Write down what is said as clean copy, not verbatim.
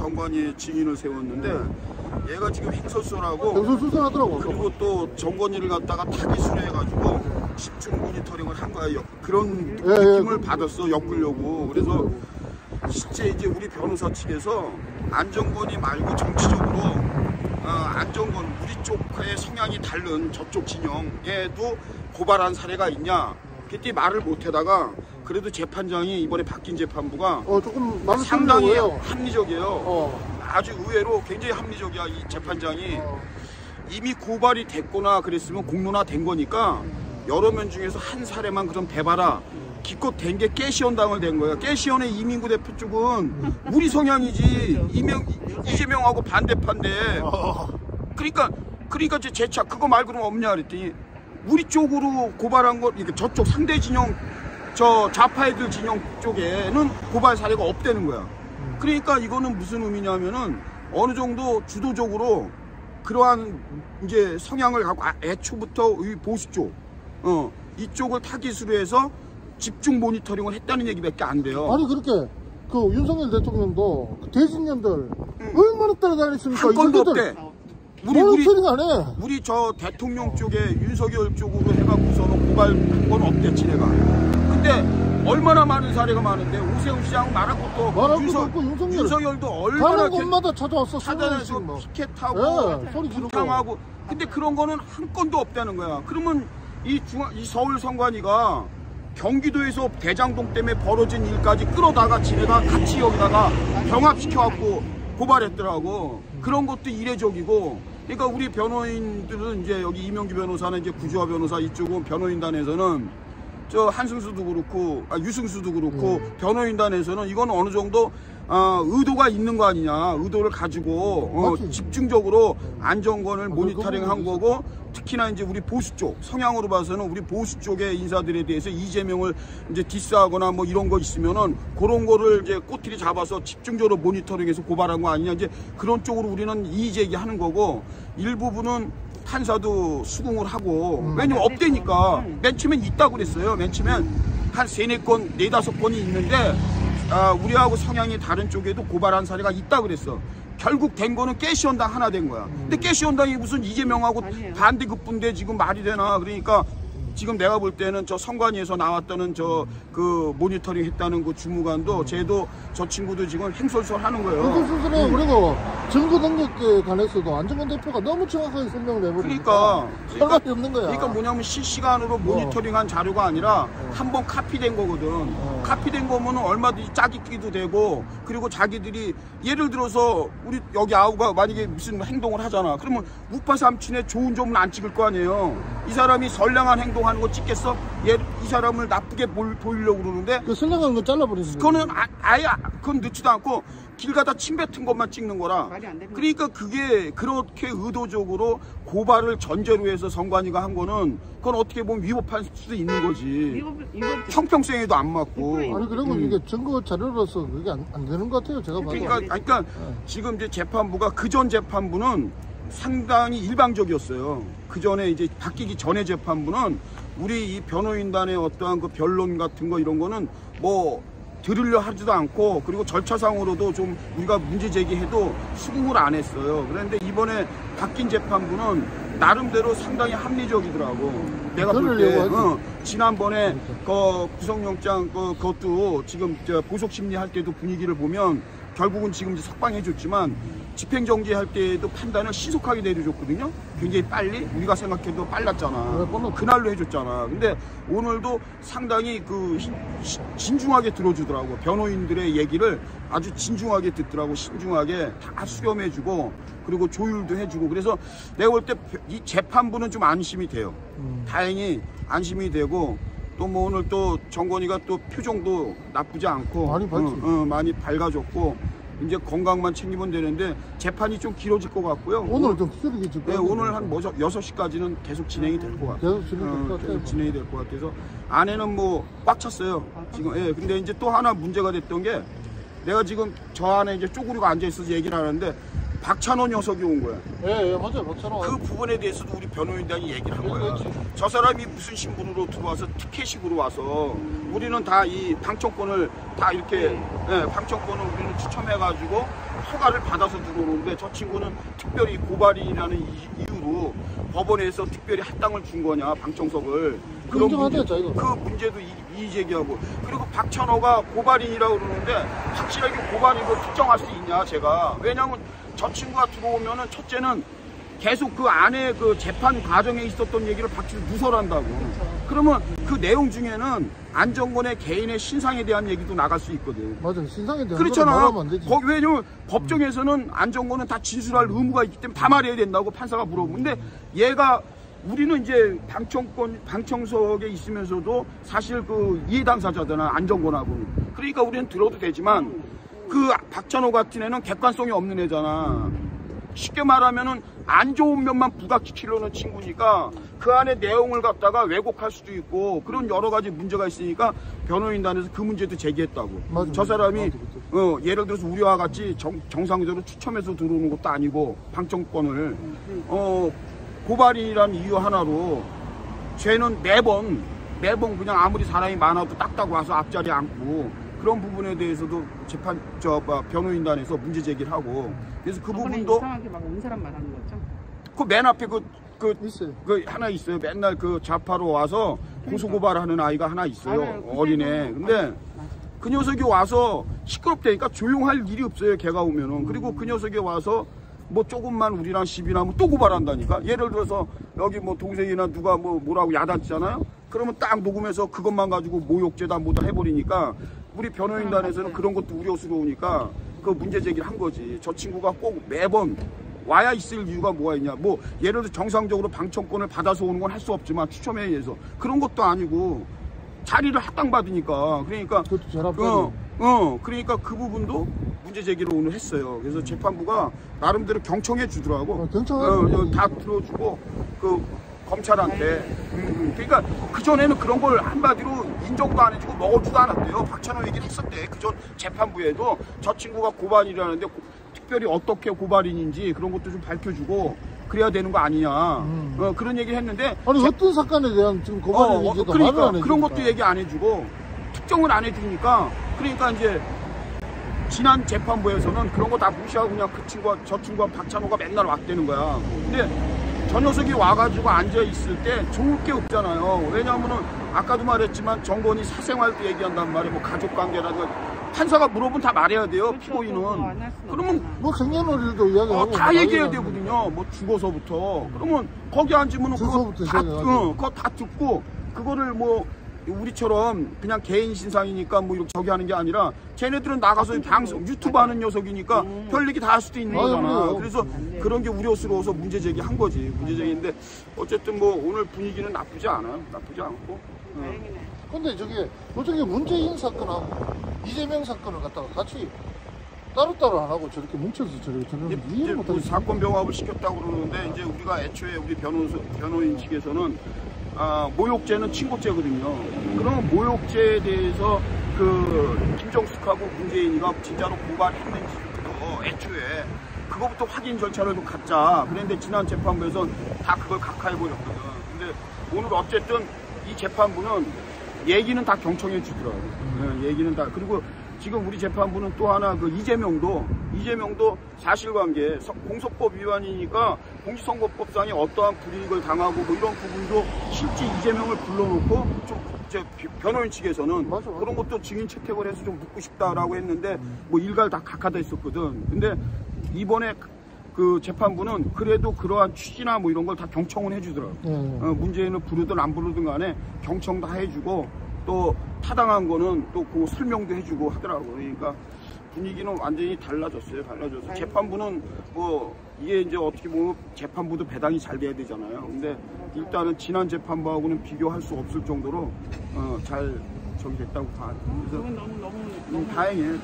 정관이 증인을 세웠는데 얘가 지금 횡설수설하고 횡설수설하더라고. 그리고 또 정관이를 갖다가 타깃으로 해가지고 집중 모니터링을 한 거야. 그런 느낌을 받았어. 엮으려고. 그래서 실제 이제 우리 변호사 측에서 안정권이 말고 정치적으로 안정권 우리 쪽의 성향이 다른 저쪽 진영에도 고발한 사례가 있냐 그때 말을 못하다가 그래도 재판장이 이번에 바뀐 재판부가 조금 상당히 합리적이에요. 아주 의외로 굉장히 합리적이야. 이 재판장이 이미 고발이 됐거나 그랬으면 공론화된 거니까 여러 명 중에서 한 사례만 그럼 대봐라. 기껏 된 게 깨시원당을 된 거야. 깨시원의 이민구 대표 쪽은 우리 성향이지. 이재명하고 반대판데. 그러니까 재차 그거 말고는 없냐 그랬더니 우리 쪽으로 고발한 거 이렇게 저쪽 상대 진영 저 좌파 애들 진영 쪽에는 고발 사례가 없다는 거야. 그러니까 이거는 무슨 의미냐면은 어느 정도 주도적으로 그러한 이제 성향을 갖고 애초부터 이 보수 쪽 이쪽을 타깃으로 해서 집중 모니터링을 했다는 얘기밖에 안 돼요. 아니 그렇게 그 윤석열 대통령도 그 대진년들 얼마나 따라다녔습니까? 한 건도 없대. 우리 저 대통령 쪽에 윤석열 쪽으로 해갖고서는 고발한 건 없댔지 내가. 근데 얼마나 많은 사례가 많은데 오세훈 시장 말할 것도 없고 윤석열도 얼마나 가는 곳마다 찾아와서 피켓하고 소리 지르고 당하고. 근데 그런 거는 한 건도 없다는 거야. 그러면 이 서울 선관위가 경기도에서 대장동 때문에 벌어진 일까지 끌어다가 지네가 같이 여기다가 병합시켜갖고 고발했더라고. 그런 것도 이례적이고. 그러니까 우리 변호인들은 이제 여기 이명규 변호사는 이제 구주화 변호사 이쪽은 변호인단에서는 저 한승수도 그렇고 유승수도 그렇고 변호인단에서는 이건 어느 정도 의도가 있는 거 아니냐. 의도를 가지고 집중적으로 안정권을 모니터링한 거고 특히나 이제 우리 보수 쪽 성향으로 봐서는 우리 보수 쪽의 인사들에 대해서 이재명을 이제 디스하거나 뭐 이런 거 있으면은 그런 거를 이제 꼬투리 잡아서 집중적으로 모니터링해서 고발한 거 아니냐. 이제 그런 쪽으로 우리는 이의 제기하는 거고 일부분은 판사도 수긍을 하고 왜냐면 없대니까 맨 처음엔 있다고 그랬어요. 맨 처음엔 한 3-4건, 4-5건이 있는데 우리하고 성향이 다른 쪽에도 고발한 사례가 있다 그랬어. 결국 된 거는 깨시원당 하나 된 거야. 근데 깨시원당이 무슨 이재명하고 반대급부인데 지금 말이 되나. 그러니까 지금 내가 볼 때는 저 선관위에서 나왔다는 저 그 모니터링 했다는 그 주무관도 쟤도 저 친구도 지금 횡설수설 하는 거예요. 횡설수설은 그리고 증거 능력에 관해서도 안정권 대표가 너무 정확하게 설명을 해버리니까 설명이 없는 거야. 그러니까 뭐냐면 실시간으로 모니터링한 자료가 아니라 한번 카피된 거거든. 카피된 거면 얼마든지 짜깁기도 되고 그리고 자기들이 예를 들어서 우리 여기 아우가 만약에 무슨 행동을 하잖아. 그러면 우파 삼촌의 좋은 점은 안 찍을 거 아니에요. 이 사람이 선량한 행동하는 거 찍겠어? 이 사람을 나쁘게 보이려고 그러는데 그 선량한 거 잘라버리는 그거는 아예 그건 넣지도 않고 길 가다 침 뱉은 것만 찍는 거라. 그러니까 그게 그렇게 의도적으로 고발을 전제로 해서 선관위가 한 거는 그건 어떻게 보면 위법할 수도 있는 거지. 형평성에도 안 맞고. 아니 그리고 이게 증거 자료로서 그게 안 되는 것 같아요. 제가 봐도. 그러니까 지금 이제 재판부가 그전 재판부는 상당히 일방적이었어요. 그 전에 이제 바뀌기 전에 재판부는 우리 이 변호인단의 어떠한 그 변론 같은 거 이런 거는 뭐 들으려 하지도 않고 그리고 절차상으로도 좀 우리가 문제 제기해도 수긍을 안 했어요. 그런데 이번에 바뀐 재판부는 나름대로 상당히 합리적이더라고. 내가 볼 때 지난번에 그 구속영장 그것도 지금 보석심리 할 때도 분위기를 보면 결국은 지금 이제 석방해줬지만 집행정지 할 때도 판단을 신속하게 내려줬거든요. 굉장히 빨리 우리가 생각해도 빨랐잖아. 그날로 해줬잖아. 근데 오늘도 상당히 그 진중하게 들어주더라고. 변호인들의 얘기를 아주 진중하게 듣더라고. 신중하게 다 수렴해주고 그리고 조율도 해주고. 그래서 내가 볼 때 이 재판부는 좀 안심이 돼요. 다행히 안심이 되고 또 뭐 오늘 또 정권이가 또 표정도 나쁘지 않고 많이 밝아졌고 이제 건강만 챙기면 되는데 재판이 좀 길어질 것 같고요. 오늘 좀 길어질 것 같아요. 오늘 한 6시까지는 계속 진행이 될 것 같아요. 계속 진행이 될 것 같아서 안에는 뭐 꽉 찼어요. 지금. 근데 이제 또 하나 문제가 됐던 게 내가 지금 저 안에 이제 쪼그리고 앉아 있어서 얘기를 하는데 박찬호 녀석이 온 거야. 예, 맞아요. 박찬호. 그 부분에 대해서도 우리 변호인단이 얘기를 한 거야. 그렇지. 저 사람이 무슨 신분으로 들어와서 티켓식으로 와서 우리는 다 이 방청권을 다 이렇게 방청권을 우리는 추첨해가지고 허가를 받아서 들어오는데 저 친구는 특별히 고발인이라는 이유로 법원에서 특별히 할당을 준 거냐 방청석을 그런 문제, 그 문제도 이의제기하고 그리고 박찬호가 고발인이라고 그러는데 확실하게 고발인으로 특정할 수 있냐 제가 왜냐하면 저 친구가 들어오면은 첫째는 계속 그 안에 그 재판 과정에 있었던 얘기를 박치를 누설한다고. 그러면 그 내용 중에는 안정권의 개인의 신상에 대한 얘기도 나갈 수 있거든. 맞아, 신상에 대한 그렇잖아. 말하면 안 되지. 왜냐면 법정에서는 안정권은 다 진술할 의무가 있기 때문에 다 말해야 된다고 판사가 물어보는데 얘가 우리는 이제 방청석에 있으면서도 사실 그 이해 당사자잖아 안정권하고. 그러니까 우리는 들어도 되지만 그 박찬호 같은 애는 객관성이 없는 애잖아. 쉽게 말하면은 안 좋은 면만 부각시키려는 친구니까 그 안에 내용을 갖다가 왜곡할 수도 있고 그런 여러 가지 문제가 있으니까 변호인단에서 그 문제도 제기했다고. 맞아, 저 사람이 맞아. 예를 들어서 우리와 같이 정상적으로 추첨해서 들어오는 것도 아니고 방청권을 고발이라는 이유 하나로 쟤는 매번 그냥 아무리 사람이 많아도 딱딱 와서 앞자리에 앉고 그런 부분에 대해서도 변호인단에서 문제 제기를 하고 그래서 그 부분도 이상하게 막 온 사람 말하는 거죠? 그 맨 앞에 있어요. 그 하나 있어요. 맨날 그 좌파로 와서 고소고발하는 아이가 하나 있어요. 맞아요. 어린애. 근데 그 녀석이 와서 시끄럽다니까 조용할 일이 없어요. 걔가 오면은. 그리고 그 녀석이 와서 뭐 조금만 우리랑 시비 나면 또 고발한다니까. 예를 들어서 여기 뭐 동생이나 누가 뭐라고 야단치잖아요. 그러면 딱 녹음해서 그것만 가지고 모욕죄다 뭐다 해버리니까 우리 변호인단에서는 그런 것도 우려스러우니까 그 문제 제기를 한 거지. 저 친구가 꼭 매번 와야 있을 이유가 뭐가 있냐. 뭐 예를 들어 정상적으로 방청권을 받아서 오는 건 할 수 없지만 추첨에 의해서 그런 것도 아니고 자리를 할당받으니까 그러니까 그러니까 그 부분도 문제 제기를 오늘 했어요. 그래서 재판부가 나름대로 경청해 주더라고. 다 들어주고 그 검찰한테 그러니까 그전에는 그런 걸 한마디로 인정도 안 해주고 먹어주도 않았대요. 박찬호 얘기를 했었대. 그전 재판부에도 저 친구가 고발이라는데 특별히 어떻게 고발인인지 그런 것도 좀 밝혀주고 그래야 되는 거 아니냐 그런 얘기를 했는데 아니 어떤 사건에 대한 지금 고발인인지도 그러니까 말을 안 해주니까. 그런 것도 얘기 안 해주고 특정을 안 해주니까 그러니까 이제 지난 재판부에서는 그런 거 다 무시하고 그냥 저 친구가 박찬호가 맨날 왔다는 거야. 근데 저 녀석이 와가지고 앉아있을 때 좋을 게 없잖아요. 왜냐하면은 아까도 말했지만 정권이 사생활도 얘기한단 말이에요. 뭐 가족관계라든가 판사가 물어보면 다 말해야 돼요. 그렇죠. 피고인은. 그러면 뭐 생년월일도 이야기하고 다 얘기해야 되거든요. 뭐 죽어서부터. 그러면 거기 앉으면은 그거 다 듣고 그거를 뭐 우리처럼 그냥 개인 신상이니까 뭐 이렇게 저기 하는 게 아니라 쟤네들은 나가서 방송 유튜브 하는 녀석이니까 별 얘기 다 할 수도 있는 거잖아. 그래서 그런 게 우려스러워서 문제 제기한 거지. 문제 제기인데 어쨌든 뭐 오늘 분위기는 나쁘지 않아요. 나쁘지 않고. 근데 저게 문재인 사건하고 이재명 사건을 갖다가 같이 따로따로 안 하고 저렇게 뭉쳐서 저렇게 이해를 못하겠어요. 사건 병합을 시켰다고 그러는데 이제 우리가 애초에 우리 변호인 측에서는 모욕죄는 친고죄거든요. 그러면 모욕죄에 대해서 그 김정숙하고 문재인이가 진짜로 고발했는지부터 애초에 그거부터 확인 절차를 좀 갖자. 그런데 지난 재판부에서는 다 그걸 각하해버렸거든. 근데 오늘 어쨌든 이 재판부는 얘기는 다 경청해 주더라고요. 얘기는 다. 그리고 지금 우리 재판부는 또 하나 그 이재명도 사실관계 공소법 위반이니까 공직선거법상에 어떠한 불이익을 당하고 뭐 이런 부분도 실제 이재명을 불러놓고 좀 변호인 측에서는 맞아. 그런 것도 증인 채택을 해서 좀 묻고 싶다라고 했는데 뭐 일갈 다 각하다 했었거든. 근데 이번에 그 재판부는 그래도 그러한 취지나 뭐 이런 걸 다 경청을 해주더라고요. 문재인을 부르든 안 부르든 간에 경청 다 해주고 또 타당한 거는 또 그 설명도 해주고 하더라고요. 그러니까 분위기는 완전히 달라졌어요. 재판부는 뭐 이게 이제 어떻게 보면 재판부도 배당이 잘 돼야 되잖아요. 근데 일단은 지난 재판부하고는 비교할 수 없을 정도로 잘 저기 됐다고 봐요. 그래서 너무 다행이에요.